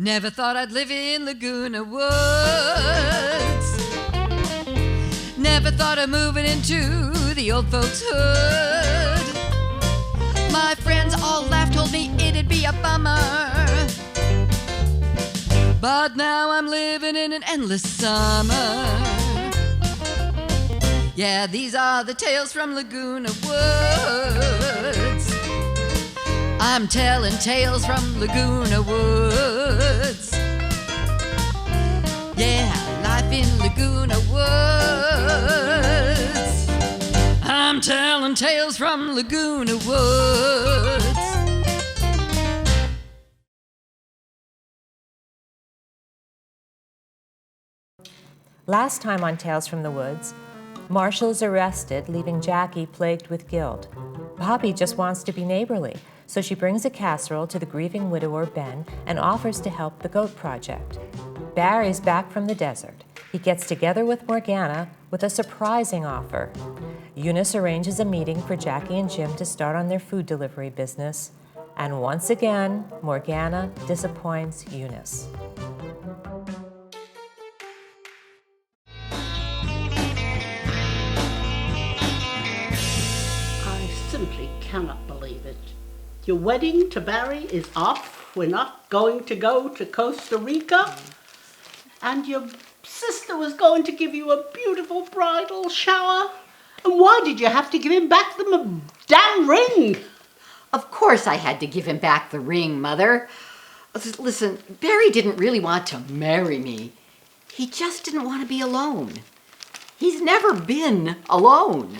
Never thought I'd live in Laguna Woods. Never thought of moving into the old folks' hood. My friends all laughed, told me it'd be a bummer. But now I'm living in an endless summer. Yeah, these are the tales from Laguna Woods. I'm telling tales from Laguna Woods. Yeah, life in Laguna Woods. I'm telling tales from Laguna Woods. Last time on Tales from the Woods, Marshall is arrested, leaving Jackie plagued with guilt. Bobbi just wants to be neighborly, so she brings a casserole to the grieving widower Ben and offers to help the goat project. Barry's back from the desert. He gets together with Morgana with a surprising offer. Eunice arranges a meeting for Jackie and Jim to start on their food delivery business. And once again, Morgana disappoints Eunice. I simply cannot believe it. Your wedding to Barry is off. We're not going to go to Costa Rica. And your sister was going to give you a beautiful bridal shower. And why did you have to give him back the damn ring? Of course I had to give him back the ring, Mother. Listen, Barry didn't really want to marry me. He just didn't want to be alone. He's never been alone.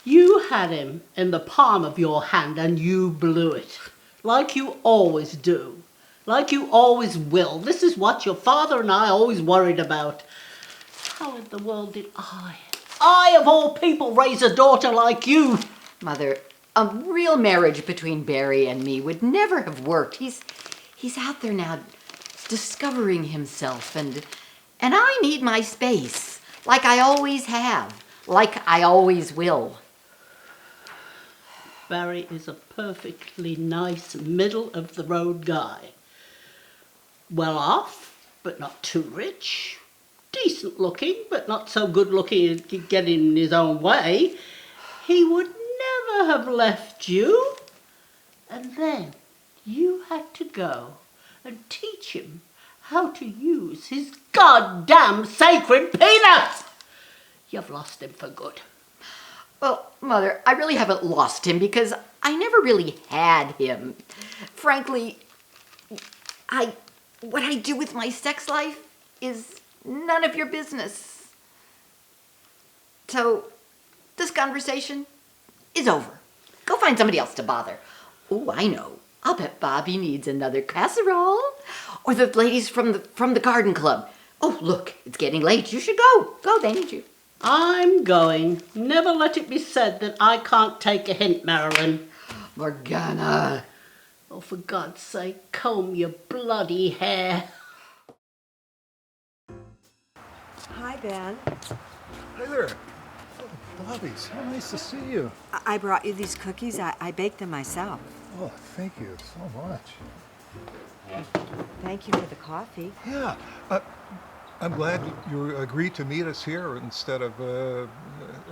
You had him in the palm of your hand and you blew it. Like you always do. Like you always will. This is what your father and I always worried about. How in the world did I of all people, raise a daughter like you? Mother, a real marriage between Barry and me would never have worked. He's out there now discovering himself, and I need my space, like I always have, like I always will. Barry is a perfectly nice, middle-of-the-road guy. Well off, but not too rich. Decent looking, but not so good looking to get in his own way. He would never have left you. And then you had to go and teach him how to use his goddamn sacred peanuts. You've lost him for good. Well, Mother, I really haven't lost him because I never really had him. Frankly, what I do with my sex life is none of your business. So, this conversation is over. Go find somebody else to bother. Oh, I know. I'll bet Bobbi needs another casserole. Or the ladies from the garden club. Oh, look, it's getting late. You should go. Go, they need you. I'm going. Never let it be said that I can't take a hint, Marilyn. Morgana. Oh, for God's sake, comb your bloody hair. Hi, Ben. Hi there. Oh, Bobbi, so nice to see you. I brought you these cookies. I baked them myself. Oh, thank you so much. Thank you for the coffee. Yeah, I'm glad you agreed to meet us here instead of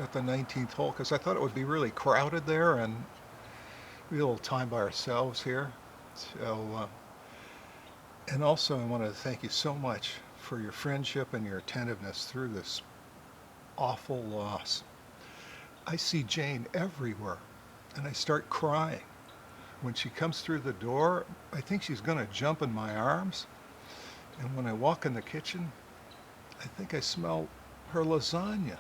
at the 19th hole, because I thought it would be really crowded there and we had a little time by ourselves here. So, and also I wanted to thank you so much for your friendship and your attentiveness through this awful loss. I see Jane everywhere and I start crying. When she comes through the door, I think she's going to jump in my arms. And when I walk in the kitchen, I think I smell her lasagna.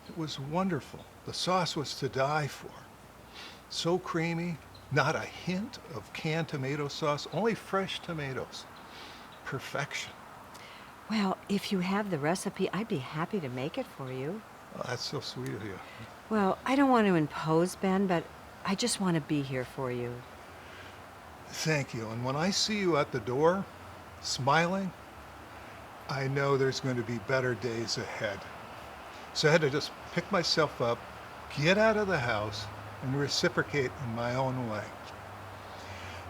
It was wonderful. The sauce was to die for. So creamy, not a hint of canned tomato sauce, only fresh tomatoes. Perfection. Well, if you have the recipe, I'd be happy to make it for you. Oh, that's so sweet of you. Well, I don't want to impose, Ben, but I just want to be here for you. Thank you. And when I see you at the door, smiling, I know there's going to be better days ahead. So I had to just pick myself up, get out of the house, and reciprocate in my own way.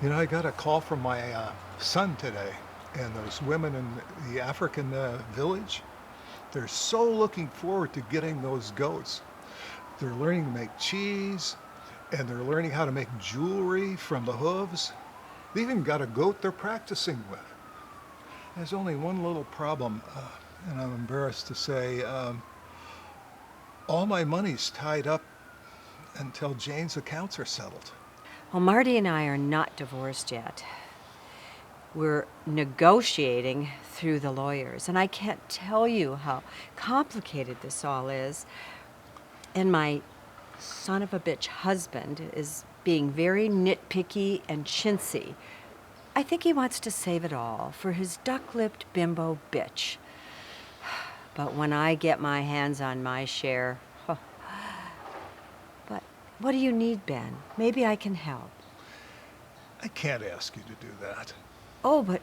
You know, I got a call from my sun today. And those women in the African village, they're so looking forward to getting those goats. They're learning to make cheese, and they're learning how to make jewelry from the hooves. They even got a goat they're practicing with. There's only one little problem, and I'm embarrassed to say, all my money's tied up until Jane's accounts are settled. Well, Marty and I are not divorced yet. We're negotiating through the lawyers, and I can't tell you how complicated this all is. And my son of a bitch husband is being very nitpicky and chintzy. I think he wants to save it all for his duck-lipped bimbo bitch. But when I get my hands on my share... But what do you need, Ben? Maybe I can help. I can't ask you to do that. Oh, but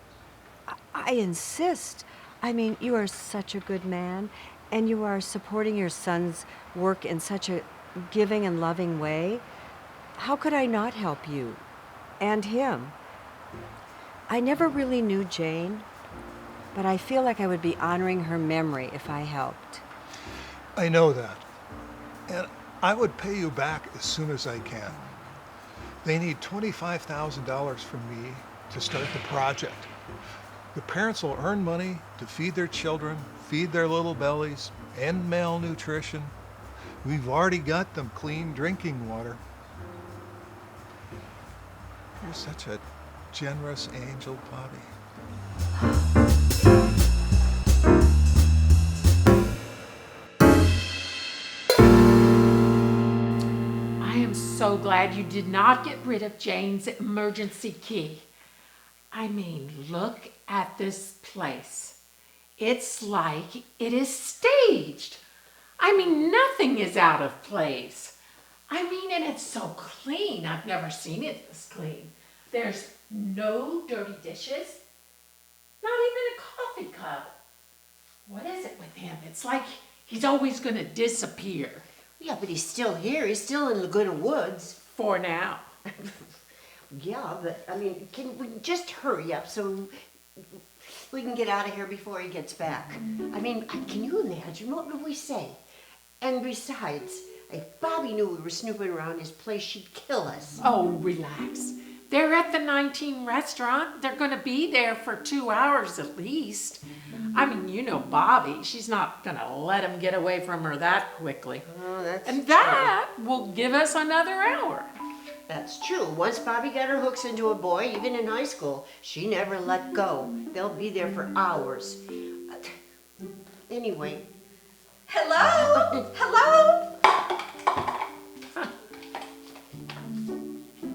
I insist. I mean, you are such a good man, and you are supporting your son's work in such a giving and loving way. How could I not help you and him? I never really knew Jane, but I feel like I would be honoring her memory if I helped. I know that. And I would pay you back as soon as I can. They need $25,000 from me to start the project. The parents will earn money to feed their children, feed their little bellies, end malnutrition. We've already got them clean drinking water. You're such a generous angel, Bobbi. I am so glad you did not get rid of Jane's emergency key. I mean, look at this place. It's like it is staged. I mean, nothing is out of place. I mean, and it's so clean. I've never seen it this clean. There's no dirty dishes, not even a coffee cup. What is it with him? It's like he's always going to disappear. Yeah, but he's still here. He's still in Laguna Woods. For now. Yeah, but, I mean, can we just hurry up so we can get out of here before he gets back? I mean, can you imagine? What would we say? And besides, if Bobbi knew we were snooping around his place, she'd kill us. Oh, relax. They're at the 19 restaurant. They're going to be there for 2 hours at least. I mean, you know Bobbi. She's not going to let him get away from her that quickly. Oh, that's And true. that will give us another hour. That's true. Once Bobbi got her hooks into a boy, even in high school, she never let go. They'll be there for hours. Anyway. Hello? Hello?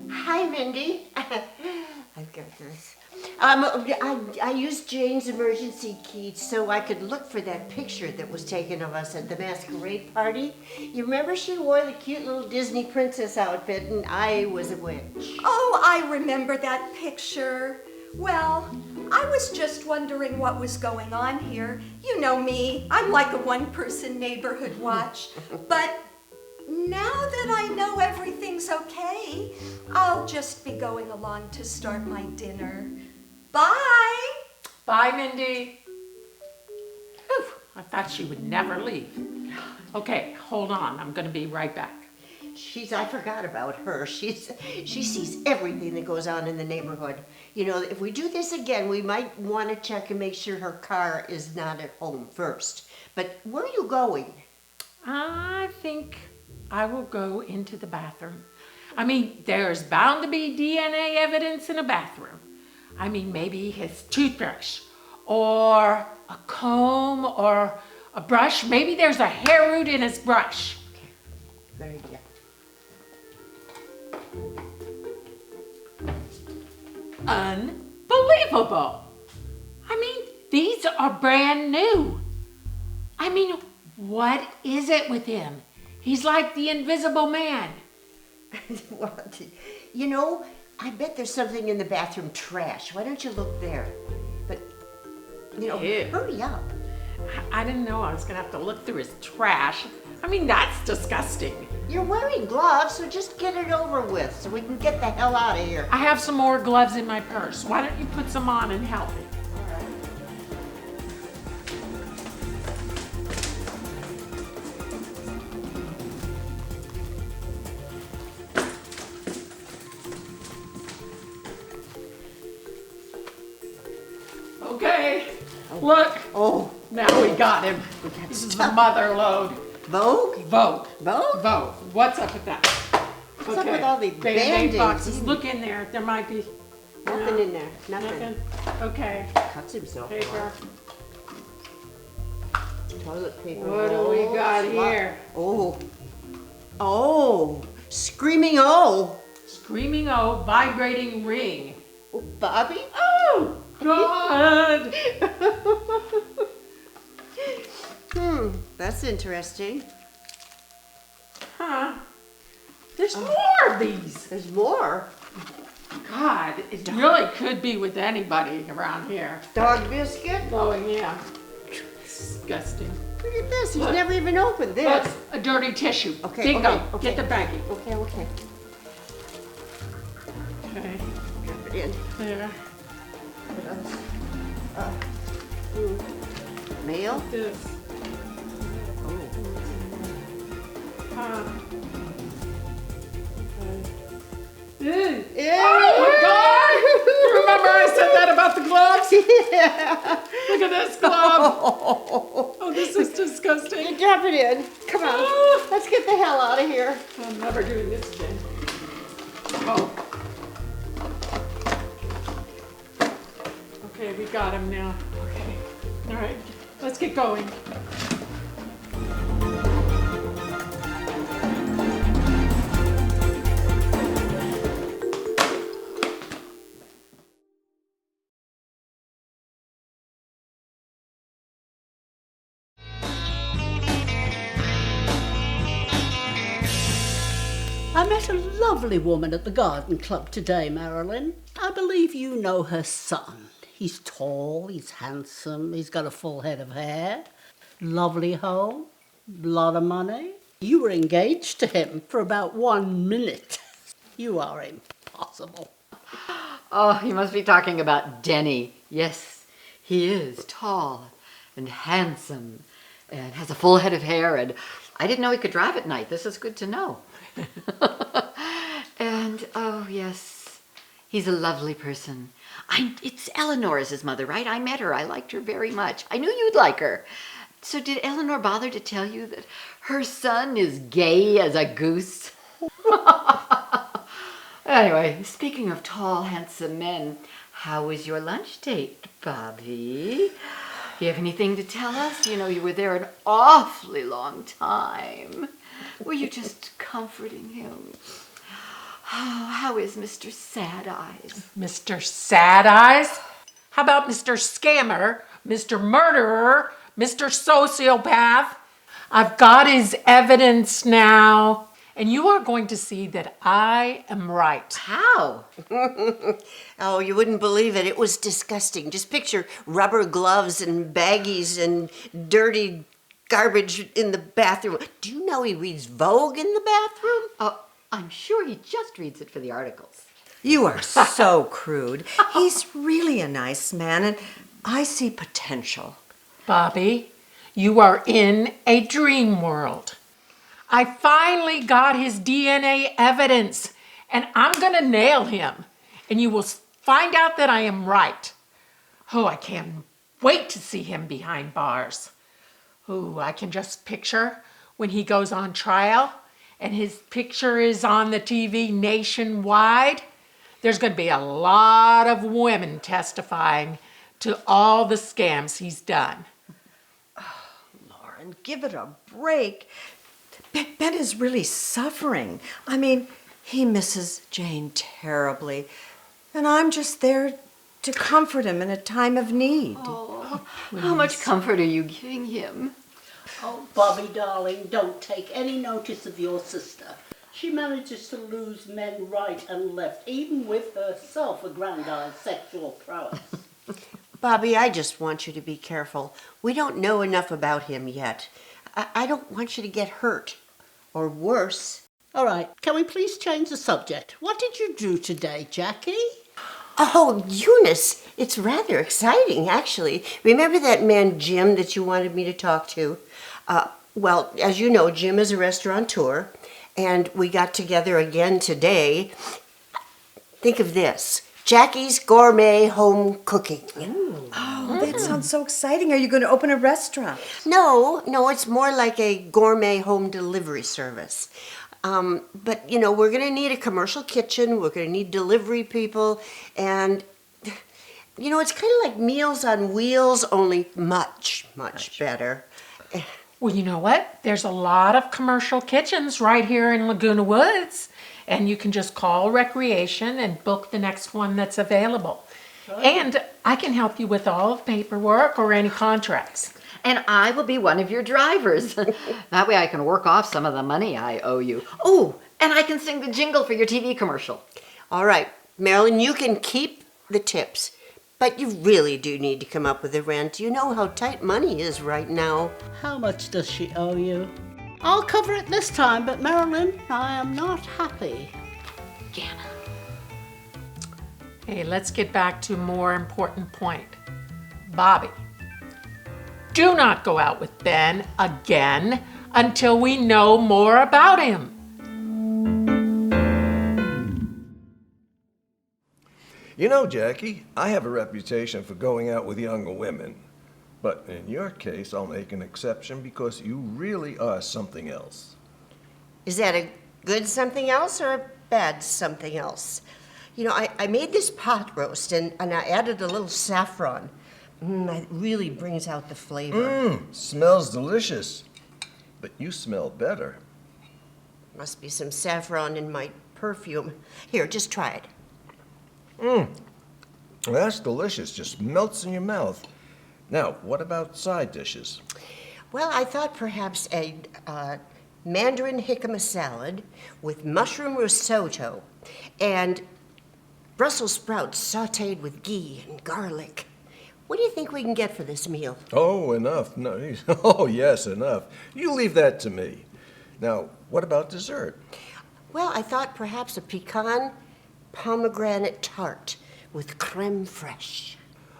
Hi, Mindy. I've got this. I used Jane's emergency key so I could look for that picture that was taken of us at the masquerade party. You remember she wore the cute little Disney princess outfit and I was a witch. Oh, I remember that picture. Well, I was just wondering what was going on here. You know me, I'm like a one-person neighborhood watch. But now that I know everything's okay, I'll just be going along to start my dinner. Bye! Bye, Mindy. Whew, I thought she would never leave. Okay, hold on. I'm going to be right back. I forgot about her. She sees everything that goes on in the neighborhood. You know, if we do this again, we might want to check and make sure her car is not at home first. But where are you going? I think I will go into the bathroom. I mean, there's bound to be DNA evidence in a bathroom. I mean, maybe his toothbrush or a comb or a brush. Maybe there's a hair root in his brush. Okay, good idea. Unbelievable. I mean, these are brand new. I mean, what is it with him? He's like the Invisible Man. Well, you know, I bet there's something in the bathroom trash. Why don't you look there? But, you know, Ew. hurry up. I didn't know I was going to have to look through his trash. I mean, that's disgusting. You're wearing gloves, so just get it over with so we can get the hell out of here. I have some more gloves in my purse. Why don't you put some on and help me? Okay, look. Oh, Now we got him. This is the mother load. Vogue? Vogue. Vogue? Vogue. What's up with that? What's up with all the Band-Aid Band-Aids? boxes. Look in there. There might be Nothing in there. Nothing. nothing. Okay. Cuts himself. Paper. Toilet paper. What do we rolls, got lot- here? Oh. Oh. Screaming O. Screaming O, vibrating ring. Oh, Bobby? Oh, God. That's interesting. Huh. There's more of these. There's more. God, it really could be with anybody around here. Dog biscuit? Oh, yeah. Disgusting. Look at this. He's Look. never even opened this. That's a dirty tissue. Okay, Bingo. okay, okay. Get the baggie. Okay, okay. Okay. Drop it in. There. What else? Mail? This. Huh. Okay. Yeah. Oh my God! You remember I said that about the gloves? Yeah. Look at this glove. Oh, this is disgusting. Drop it in. Come on. Let's get the hell out of here. I'm never doing this again. Oh. Okay, we got him now. Okay. All right, let's get going. I met a lovely woman at the garden club today, Marilyn. I believe you know her son. He's tall, he's handsome, he's got a full head of hair, lovely home, lot of money. You were engaged to him for about 1 minute. You are impossible. Oh, you must be talking about Denny. Yes, he is tall and handsome and has a full head of hair, and I didn't know he could drive at night. This is good to know. And, oh, yes, he's a lovely person. It's Eleanor is his mother, right? I met her. I liked her very much. I knew you'd like her. So did Eleanor bother to tell you that her son is gay as a goose? Anyway, speaking of tall, handsome men, how was your lunch date, Bobby? You have anything to tell us? You know, you were there an awfully long time. Were you just comforting him? Oh, how is Mr. Sad Eyes? Mr. Sad Eyes? How about Mr. Scammer, Mr. Murderer, Mr. Sociopath? I've got his evidence now, and you are going to see that I am right. How? Oh, you wouldn't believe it. It was disgusting. Just picture rubber gloves and baggies and dirty garbage in the bathroom. Do you know he reads Vogue in the bathroom? Oh, I'm sure he just reads it for the articles. You are so crude. He's really a nice man, and I see potential. Bobby, you are in a dream world. I finally got his DNA evidence, and I'm going to nail him, and you will find out that I am right. Oh, I can't wait to see him behind bars. Oh, I can just picture when he goes on trial and his picture is on the TV nationwide. There's going to be a lot of women testifying to all the scams he's done. Lauren, give it a break. Ben is really suffering. I mean, he misses Jane terribly, and I'm just there to comfort him in a time of need. Oh, how much comfort are you giving him? Oh, Bobby, darling, don't take any notice of your sister. She manages to lose men right and left, even with her self-aggrandized sexual prowess. Bobby, I just want you to be careful. We don't know enough about him yet. I don't want you to get hurt. or worse. All right, can we please change the subject? What did you do today, Jackie? Oh, Eunice, it's rather exciting, actually. Remember that man Jim that you wanted me to talk to? Well, as you know, Jim is a restaurateur, and we got together again today. Think of this, Jackie's Gourmet Home Cooking. Oh, that sounds so exciting. Are you going to open a restaurant? No, it's more like a gourmet home delivery service. But, we're going to need a commercial kitchen, we're going to need delivery people, and, it's kind of like Meals on Wheels, only much, much better. Well, you know what? There's a lot of commercial kitchens right here in Laguna Woods, and you can just call Recreation and book the next one that's available. And I can help you with all the paperwork or any contracts. And I will be one of your drivers. That way I can work off some of the money I owe you. Oh, and I can sing the jingle for your TV commercial. All right, Marilyn, you can keep the tips, but you really do need to come up with a rent. You know how tight money is right now. How much does she owe you? I'll cover it this time, but Marilyn, I am not happy. Jana. Hey, let's get back to a more important point. Bobby, do not go out with Ben again until we know more about him. You know, Jackie, I have a reputation for going out with younger women. But in your case, I'll make an exception because you really are something else. Is that a good something else or a bad something else? I made this pot roast and I added a little saffron. It really brings out the flavor. Smells delicious. But you smell better. Must be some saffron in my perfume. Here, just try it. That's delicious. Just melts in your mouth. Now, what about side dishes? Well, I thought perhaps a mandarin jicama salad with mushroom risotto and Brussels sprouts sautéed with ghee and garlic. What do you think we can get for this meal? Oh, enough. No. Oh, yes, enough. You leave that to me. Now, what about dessert? Well, I thought perhaps a pecan pomegranate tart with creme fraiche.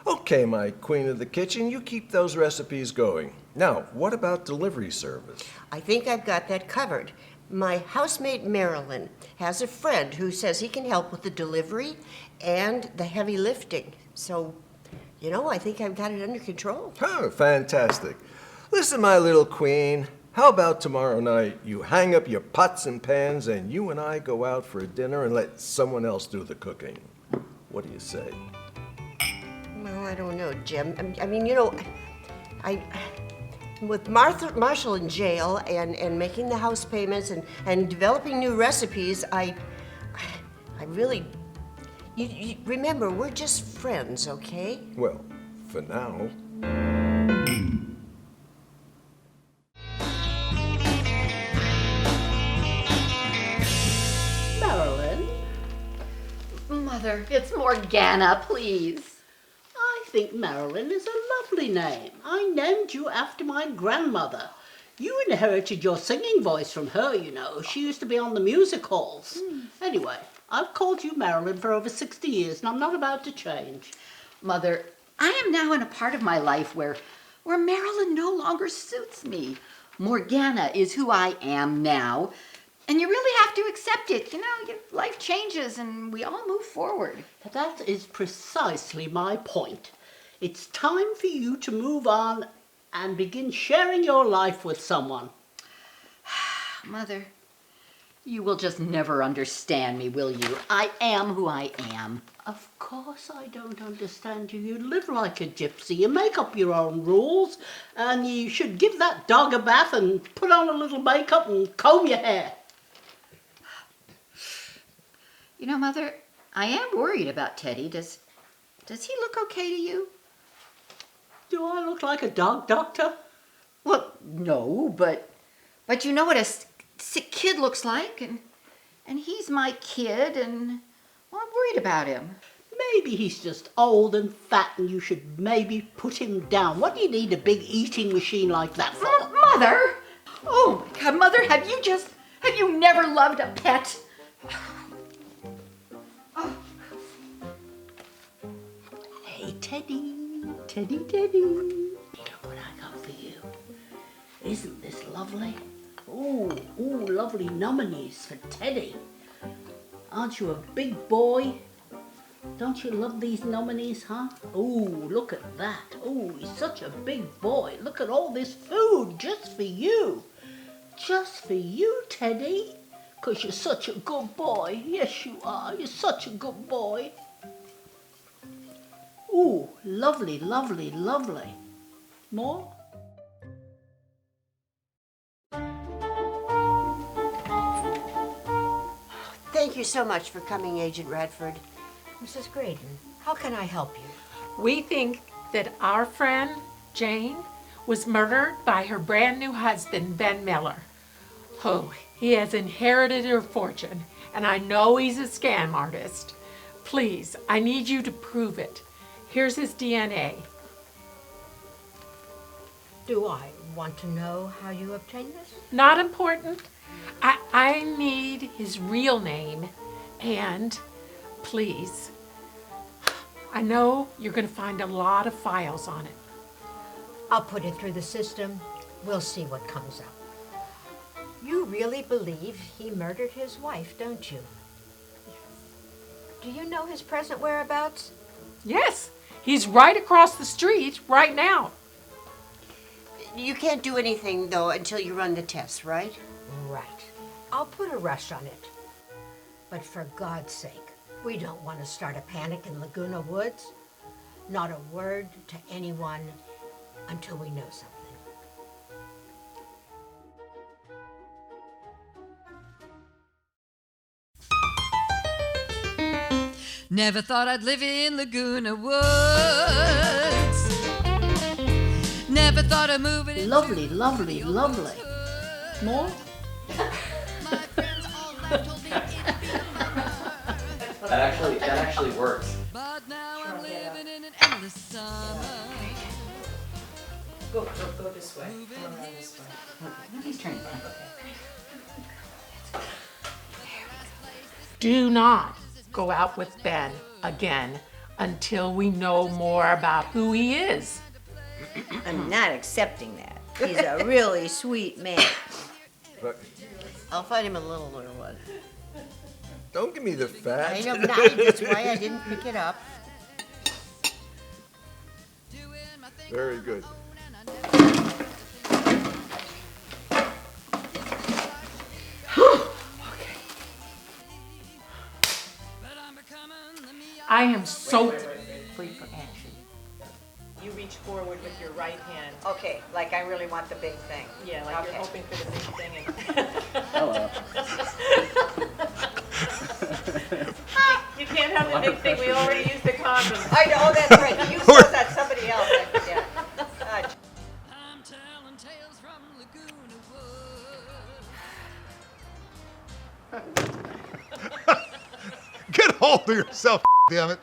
Okay, my queen of the kitchen, you keep those recipes going. Now, what about delivery service? I think I've got that covered. My housemate Marilyn has a friend who says he can help with the delivery and the heavy lifting. So, I think I've got it under control. Oh, fantastic. Listen, my little queen, how about tomorrow night you hang up your pots and pans and you and I go out for a dinner and let someone else do the cooking? What do you say? Well, I don't know, Jim. With Marshall in jail and making the house payments and developing new recipes, I really... You remember, we're just friends, okay? Well, for now. Marilyn? Mother, it's Morgana, please. I think Marilyn is a lovely name. I named you after my grandmother. You inherited your singing voice from her, She used to be on the music halls. Anyway, I've called you Marilyn for over 60 years, and I'm not about to change. Mother, I am now in a part of my life where Marilyn no longer suits me. Morgana is who I am now, and you really have to accept it. Life changes, and we all move forward. That is precisely my point. It's time for you to move on and begin sharing your life with someone. Mother, you will just never understand me, will you? I am who I am. Of course I don't understand you. You live like a gypsy. You make up your own rules. And you should give that dog a bath and put on a little makeup and comb your hair. Mother, I am worried about Teddy. Does he look okay to you? Do I look like a dog doctor? Well, no, but you know what a sick kid looks like, and he's my kid, and I'm worried about him. Maybe he's just old and fat, and you should maybe put him down. What do you need a big eating machine like that for? Mother! Oh, my God, Mother, have you just You never loved a pet. Hey, Teddy, Teddy, Teddy. Look what I got for you. Isn't this lovely? Oh, lovely nominees for Teddy. Aren't you a big boy? Don't you love these nominees, huh? Oh, look at that. Oh, he's such a big boy. Look at all this food just for you. Just for you, Teddy. 'Cause you're such a good boy. Yes, you are. You're such a good boy. Ooh, lovely, lovely, lovely. More? Thank you so much for coming, Agent Bradford. Mrs. Graydon, how can I help you? We think that our friend, Jane, was murdered by her brand new husband, Ben Miller. Oh, he has inherited her fortune, and I know he's a scam artist. Please, I need you to prove it. Here's his DNA. Do I want to know how you obtained this? Not important. I need his real name, and please, I know you're going to find a lot of files on it. I'll put it through the system. We'll see what comes up. You really believe he murdered his wife, don't you? Do you know his present whereabouts? Yes, he's right across the street right now. You can't do anything, though, until you run the tests, right? Right. I'll put a rush on it. But for God's sake, we don't want to start a panic in Laguna Woods. Not a word to anyone until we know something. Never thought I'd live in Laguna Woods. Never thought of moving in. Lovely, lovely, lovely. More? That actually works. But now I'm living in an endless summer. Go this way. Go around this way. Okay. He's turning back. Okay. Do not go out with Ben again until we know more about who he is. I'm not accepting that. He's a really sweet man. But I'll find him a little one. don't give me the fat. I know, that's why I didn't pick it up. Very good. I am so free for action. You reach forward with your right hand. Okay, like I really want the big thing. Yeah, like Okay. you're hoping for the big thing. And Hello. you can't have the big thing. We already used the condom. I know, that's right. You said that, somebody else, I forget. I'm telling tales from Laguna Woods. Get hold of yourself, damn it.